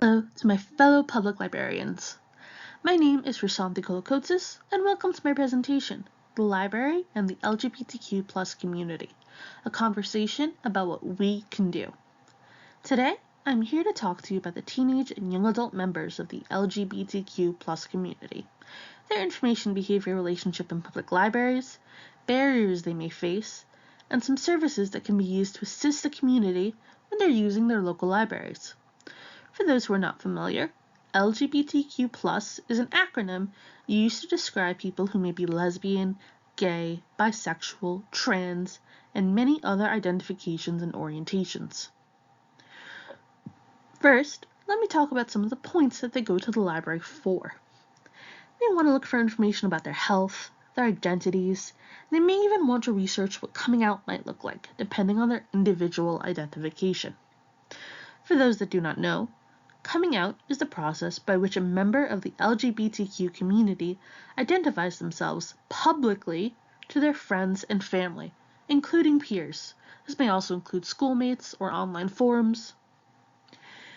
Hello to my fellow public librarians. My name is Rasanthi Kolokotsis, and welcome to my presentation, The Library and the LGBTQ community, a conversation about what we can do. Today, I'm here to talk to you about the teenage and young adult members of the LGBTQ community, their information behavior relationship in public libraries, barriers they may face, and some services that can be used to assist the community when they're using their local libraries. For those who are not familiar, LGBTQ+ is an acronym used to describe people who may be lesbian, gay, bisexual, trans, and many other identifications and orientations. First, let me talk about some of the points that they go to the library for. They want to look for information about their health, their identities, and they may even want to research what coming out might look like, depending on their individual identification. For those that do not know, coming out is the process by which a member of the LGBTQ community identifies themselves publicly to their friends and family, including peers. This may also include schoolmates or online forums.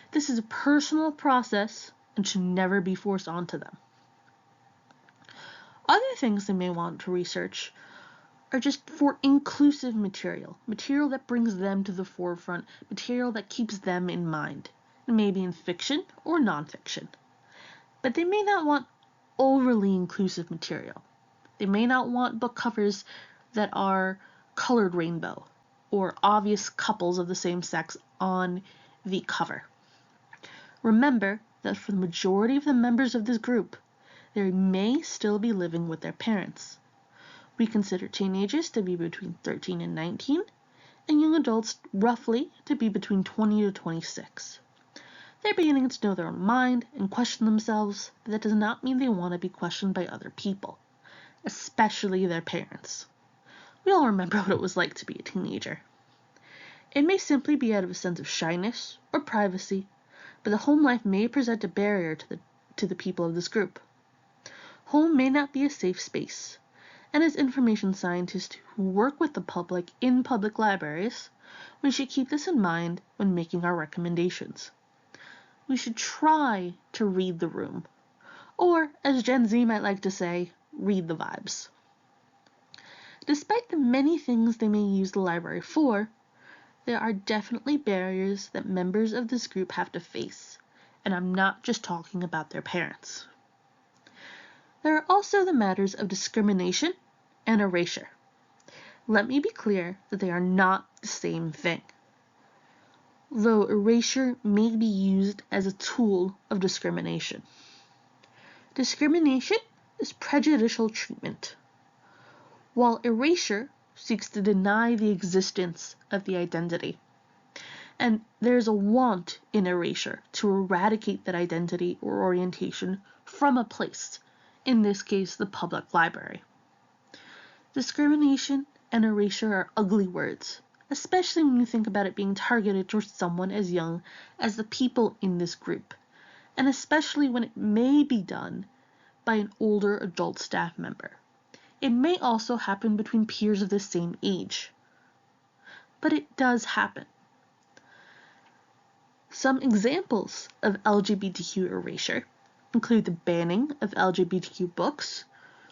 This is a personal process and should never be forced onto them. Other things they may want to research are just for inclusive material that brings them to the forefront, material that keeps them in mind. It may be in fiction or nonfiction. But they may not want overly inclusive material. They may not want book covers that are colored rainbow or obvious couples of the same sex on the cover. Remember that for the majority of the members of this group, they may still be living with their parents. We consider teenagers to be between 13 and 19, and young adults roughly to be between 20 to 26. They're beginning to know their own mind and question themselves, but that does not mean they want to be questioned by other people, especially their parents. We all remember what it was like to be a teenager. It may simply be out of a sense of shyness or privacy, but the home life may present a barrier to the people of this group. Home may not be a safe space, and as information scientists who work with the public in public libraries, we should keep this in mind when making our recommendations. We should try to read the room, or as Gen Z might like to say, read the vibes. Despite the many things they may use the library for, there are definitely barriers that members of this group have to face, and I'm not just talking about their parents. There are also the matters of discrimination and erasure. Let me be clear that they are not the same thing, though erasure may be used as a tool of discrimination. Discrimination is prejudicial treatment, while erasure seeks to deny the existence of the identity. And there's a want in erasure to eradicate that identity or orientation from a place, in this case the public library. Discrimination and erasure are ugly words, especially when you think about it being targeted towards someone as young as the people in this group, and especially when it may be done by an older adult staff member. It may also happen between peers of the same age, but it does happen. Some examples of LGBTQ erasure include the banning of LGBTQ books,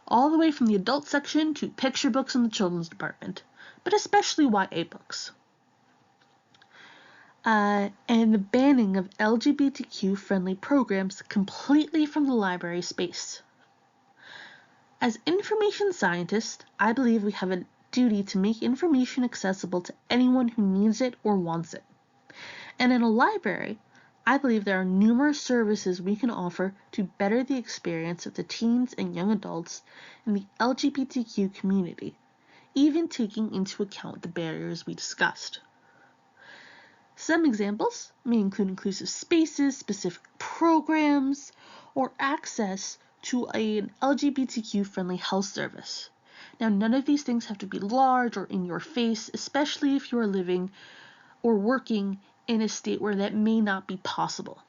all the way from the adult section to picture books in the children's department, but especially YA books. And the banning of LGBTQ-friendly programs completely from the library space. As information scientists, I believe we have a duty to make information accessible to anyone who needs it or wants it. And in a library, I believe there are numerous services we can offer to better the experience of the teens and young adults in the LGBTQ community, even taking into account the barriers we discussed. Some examples may include inclusive spaces, specific programs, or access to an LGBTQ-friendly health service. Now, none of these things have to be large or in your face, especially if you are living or working in a state where that may not be possible.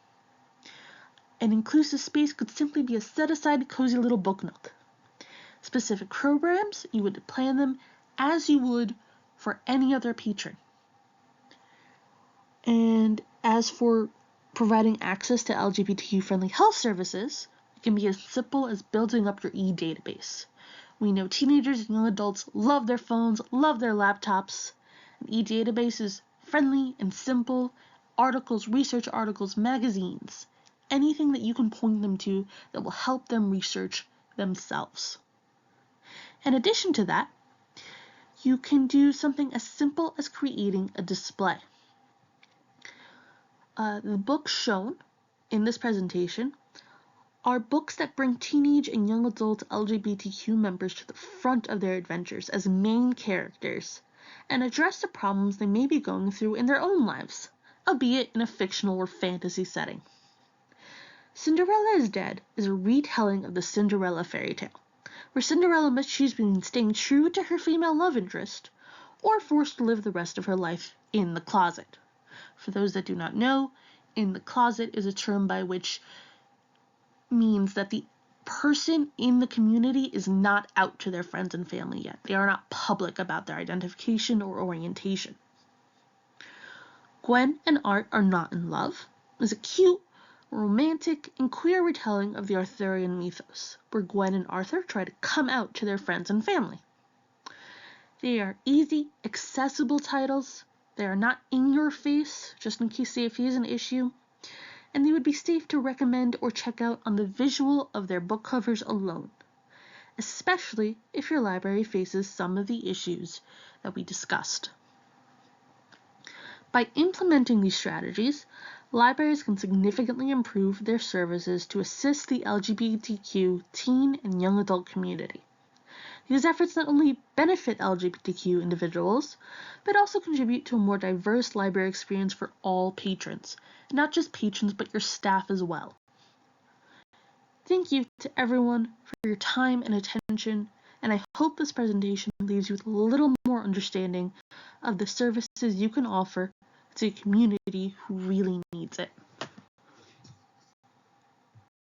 An inclusive space could simply be a set-aside, cozy little book nook. Specific programs, you would plan them as you would for any other patron. And as for Providing access to LGBTQ-friendly health services can be as simple as building up your e-database. We know teenagers and young adults love their phones, love their laptops. An e-database is friendly and simple. Articles, research articles, magazines, anything that you can point them to that will help them research themselves. In addition to that, you can do something as simple as creating a display. The books shown in this presentation are books that bring teenage and young adult LGBTQ members to the front of their adventures as main characters and address the problems they may be going through in their own lives, albeit in a fictional or fantasy setting. Cinderella is Dead is a retelling of the Cinderella fairy tale, where Cinderella must choose between staying true to her female love interest or forced to live the rest of her life in the closet. For those that do not know, in the closet is a term by which means that the person in the community is not out to their friends and family yet. They are not public about their identification or orientation. Gwen and Art Are Not in Love is a cute, romantic, and queer retelling of the Arthurian mythos, where Gwen and Arthur try to come out to their friends and family. They are easy, accessible titles. They are not in your face, just in case safety is an issue, and they would be safe to recommend or check out on the visual of their book covers alone, especially if your library faces some of the issues that we discussed. By implementing these strategies, libraries can significantly improve their services to assist the LGBTQ teen and young adult community. These efforts not only benefit LGBTQ individuals, but also contribute to a more diverse library experience for all patrons, not just patrons, but your staff as well. Thank you to everyone for your time and attention, and I hope this presentation leaves you with a little more understanding of the services you can offer to a community who really needs it.